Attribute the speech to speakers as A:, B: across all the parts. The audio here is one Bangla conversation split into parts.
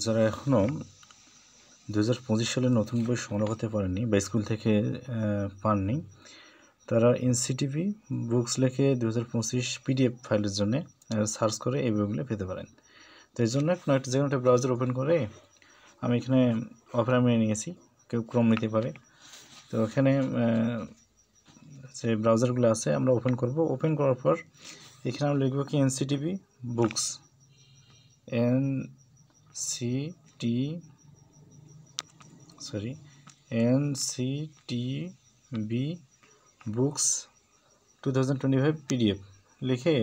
A: যারা এখনও 2025 সালে নতুন বই সংগ্রহ করতে পারেননি বা স্কুল থেকে পাননি, তারা এনসিটিভি বুকস লিখে 2025 পিডিএফ ফাইলের জন্য সার্চ করে এই বইগুলো পেতে পারেন। তো এই জন্য যে কোনো একটা ব্রাউজার ওপেন করে আমি এখানে অপেরা নিয়েছি, কেউ ক্রোম নিতে পারে। তো এখানে যে ব্রাউজারগুলো আছে আমরা ওপেন করব। ওপেন করার পর এখানে আমরা লিখব কি NCTB books, NCTB books 2025 PDF লিখে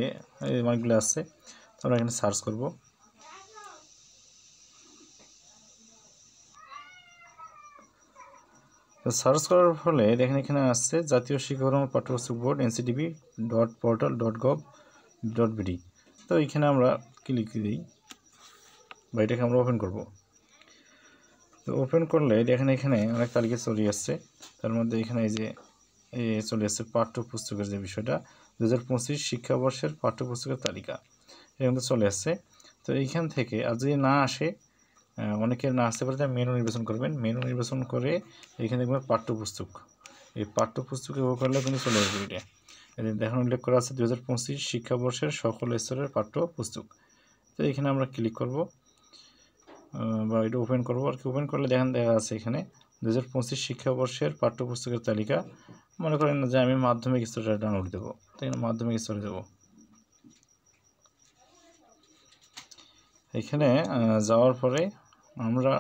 A: অনেকগুলো আছে, তো আমরা এখানে সার্চ করব। তো সার্চ করার ফলে দেখেন এখানে আসছে জাতীয় শিক্ষাক্রম পাঠ্যপুস্তক বোর্ড nctv.portal.gov.bd। তো এখানে আমরা ক্লিক দিই বা এটাকে আমরা ওপেন করব। তো ওপেন করলে দেখেন এখানে অনেক তালিকা চলে আসছে। তার মধ্যে এখানে এই যে চলে আসছে পাঠ্যপুস্তকের যে বিষয়টা 2025 শিক্ষাবর্ষের পাঠ্যপুস্তকের তালিকা এখানে চলে আসছে। তো এইখান থেকে আর যদি না আসে, অনেকের না আসতে পারে, মেনু নির্বাচন করবেন। মেনু নির্বাচন করে এখানে দেখবেন পাঠ্যপুস্তক, এই পাঠ্যপুস্তকে ও করলে কিন্তু চলে আসবে। এটা দেখুন উল্লেখ করা আছে 2025 শিক্ষাবর্ষের সকল স্তরের পাঠ্যপুস্তক। তো এখানে আমরা ক্লিক করব বা এটা ওপেন করব। আর কি ওপেন করলে দেখা আছে এখানে 2025 শিক্ষাবর্ষের পাঠ্যপুস্তকের তালিকা। মনে করেন যে আমি মাধ্যমিক স্তরে ডাউনলোড দেবো, তো এখানে মাধ্যমিক স্তরে দেবো। এখানে যাওয়ার পরে আমরা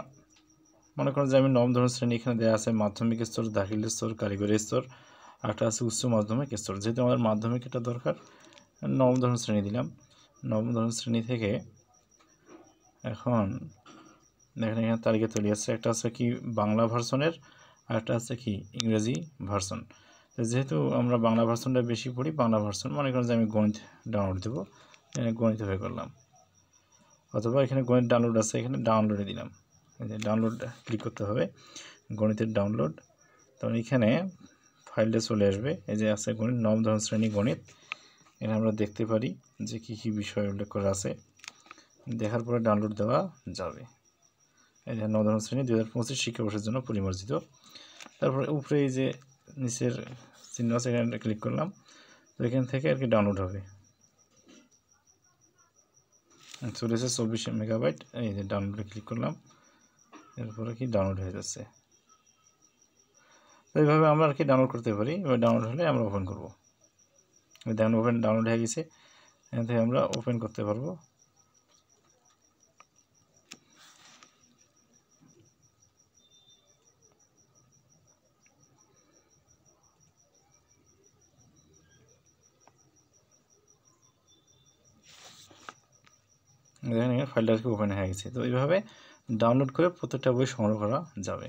A: মনে করেন যে আমি নবম দশম শ্রেণী, এখানে দেওয়া আছে মাধ্যমিক স্তর, দাখিল স্তর, কারিগরি স্তর, একটা আছে উচ্চ মাধ্যমিক স্তর। যেহেতু আমাদের মাধ্যমিক এটা দরকার, নবম দশম শ্রেণী দিলাম। নবম দশম শ্রেণী থেকে এখন দেখেন এখানে তালিকা চলে আসছে। একটা আছে কি বাংলা ভার্সনের, আর একটা আছে কি ইংরেজি ভার্সন। যেহেতু আমরা বাংলা ভার্সনটা বেশি পড়ি, বাংলা ভার্সন মনে করেন যে আমি গণিত ডাউনলোড দেবো, গণিত হয়ে করলাম। অথবা এখানে গণিত ডাউনলোড আছে, এখানে ডাউনলোডে দিলাম। ডাউনলোড ক্লিক করতে হবে, গণিতের ডাউনলোড। তখন এখানে ফাইলটা চলে আসবে। এই যে আছে গণিত, নবম দশম শ্রেণী গণিত। এখানে আমরা দেখতে পারি যে কী কী বিষয় উল্লেখ করা আছে। দেখার পরে ডাউনলোড দেওয়া যাবে। এই যে নবম দশম শ্রেণী 2025 শিক্ষাবর্ষের জন্য পরিমার্জিত। তারপরে উপরে এই যে নিচের চিহ্ন আছে, এখানে ক্লিক করলাম। তো এখান থেকে আর কি ডাউনলোড হবে। চলে এসেছে 24 মেগাবাইট। এই যে ডাউনলোডে ক্লিক করলাম, এরপরে কি ডাউনলোড হয়ে যাচ্ছে। তো এইভাবে আমরা আর কি ডাউনলোড করতে পারি। এবার ডাউনলোড হলে আমরা ওপেন করব। দেখুন ডাউনলোড হয়ে গেছে, এখান থেকে আমরা ওপেন করতে পারবো। দেখেন ফাইলটা আর কি ওপেন হয়ে গেছে। তো এইভাবে ডাউনলোড করে প্রত্যেকটা বই সংগ্রহ করা যাবে।